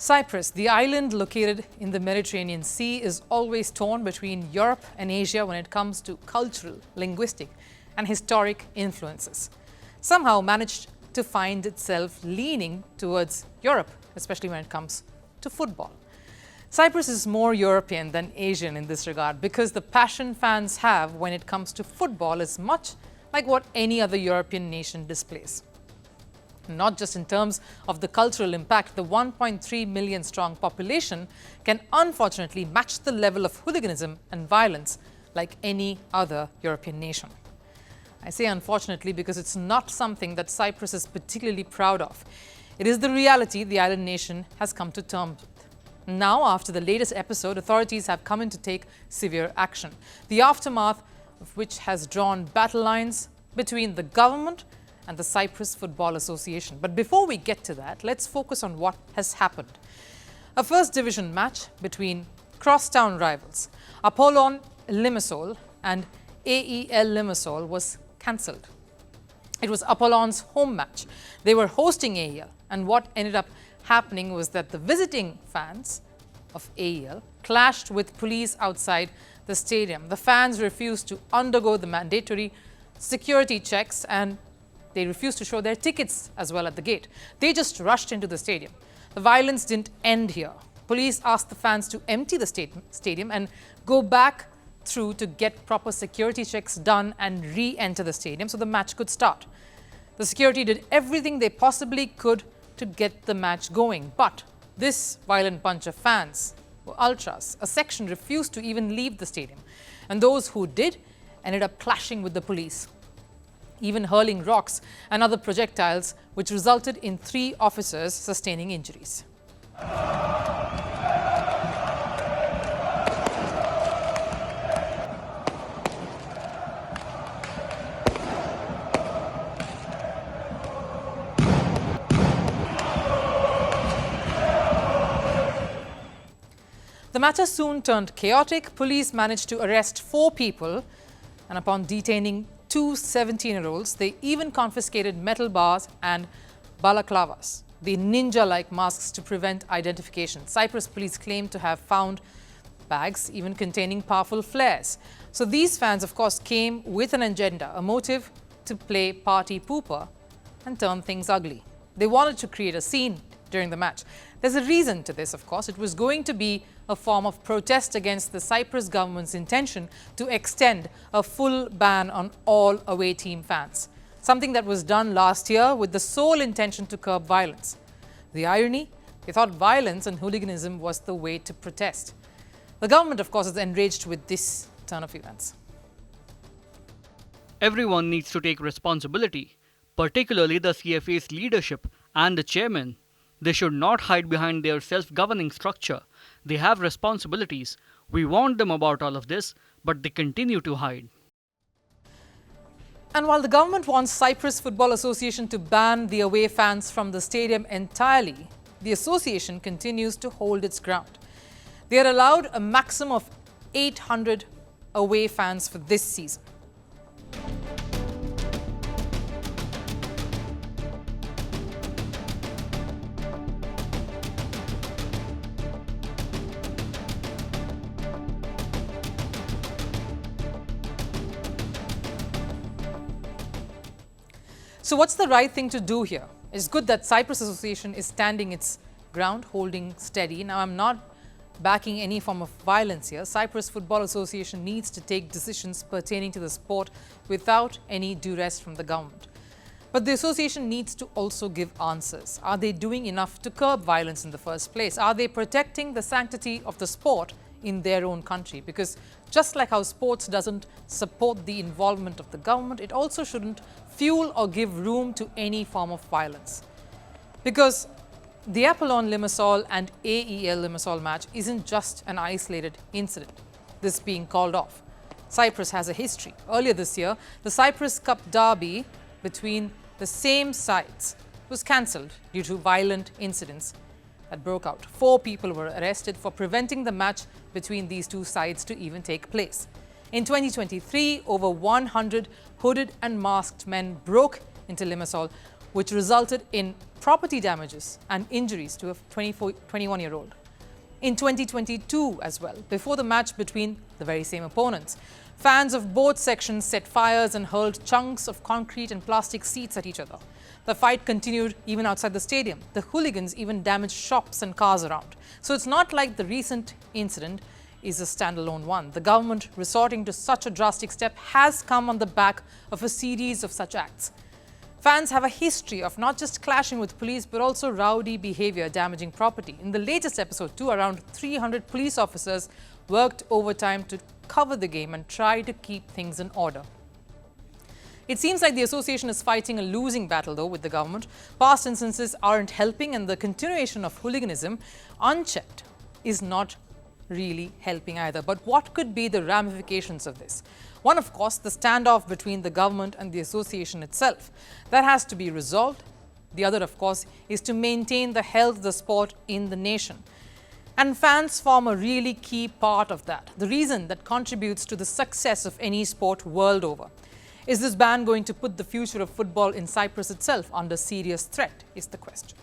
Cyprus, the island located in the Mediterranean Sea, is always torn between Europe and Asia when it comes to cultural, linguistic, and historic influences. Somehow managed to find itself leaning towards Europe, especially when it comes to football. Cyprus is more European than Asian in this regard because the passion fans have when it comes to football is much like what any other European nation displays. Not just in terms of the cultural impact, the 1.3 million strong population can unfortunately match the level of hooliganism and violence like any other European nation. I say unfortunately because it's not something that Cyprus is particularly proud of. It is the reality the island nation has come to terms with. Now, after the latest episode, authorities have come in to take severe action, the aftermath of which has drawn battle lines between the government and the Cyprus Football Association. But before we get to that, let's focus on what has happened. A first division match between crosstown rivals Apollon Limassol and AEL Limassol was cancelled. It was Apollon's home match. They were hosting AEL, and what ended up happening was that the visiting fans of AEL clashed with police outside the stadium. The fans refused to undergo the mandatory security checks and they refused to show their tickets as well at the gate. They just rushed into the stadium. The violence didn't end here. Police asked the fans to empty the stadium and go back through to get proper security checks done and re-enter the stadium so the match could start. The security did everything they possibly could to get the match going. But this violent bunch of fans were ultras. A section refused to even leave the stadium. And those who did ended up clashing with the police, even hurling rocks and other projectiles, which resulted in 3 officers sustaining injuries. The matter soon turned chaotic. Police managed to arrest 4 people, and upon detaining 2 17-year-olds, they even confiscated metal bars and balaclavas, the ninja-like masks to prevent identification. Cyprus police claim to have found bags even containing powerful flares. So these fans, of course, came with an agenda, a motive to play party pooper and turn things ugly. They wanted to create a scene during the match. There's a reason to this, of course. It was going to be a form of protest against the Cyprus government's intention to extend a full ban on all away team fans, something that was done last year with the sole intention to curb violence. The irony? They thought violence and hooliganism was the way to protest. The government, of course, is enraged with this turn of events. Everyone needs to take responsibility, particularly the CFA's leadership and the chairman. They should not hide behind their self-governing structure. They have responsibilities. We warned them about all of this, but they continue to hide. And while the government wants Cyprus Football Association to ban the away fans from the stadium entirely, the association continues to hold its ground. They are allowed a maximum of 800 away fans for this season. So what's the right thing to do here? It's good that Cyprus Association is standing its ground, holding steady. Now, I'm not backing any form of violence here. Cyprus Football Association needs to take decisions pertaining to the sport without any duress from the government. But the association needs to also give answers. Are they doing enough to curb violence in the first place? Are they protecting the sanctity of the sport in their own country? Because just like how sports doesn't support the involvement of the government, it also shouldn't fuel or give room to any form of violence. Because the Apollon Limassol and AEL Limassol match isn't just an isolated incident, this being called off. Cyprus has a history. Earlier this year, the Cyprus Cup derby between the same sides was cancelled due to violent incidents that broke out. 4 people were arrested for preventing the match between these two sides to even take place. In 2023, over 100 hooded and masked men broke into Limassol which resulted in property damages and injuries to a 21-year-old. In 2022 as well, before the match between the very same opponents, fans of both sections set fires and hurled chunks of concrete and plastic seats at each other. The fight continued even outside the stadium. The hooligans even damaged shops and cars around. So it's not like the recent incident is a standalone one. The government resorting to such a drastic step has come on the back of a series of such acts. Fans have a history of not just clashing with police, but also rowdy behavior damaging property. In the latest episode too, around 300 police officers worked overtime to cover the game and try to keep things in order. It seems like the association is fighting a losing battle, though, with the government. Past instances aren't helping, and the continuation of hooliganism unchecked is not really helping either. But what could be the ramifications of this? One, of course, the standoff between the government and the association itself. That has to be resolved. The other, of course, is to maintain the health of the sport in the nation. And fans form a really key part of that, the reason that contributes to the success of any sport world over. Is this ban going to put the future of football in Cyprus itself under serious threat, is the question.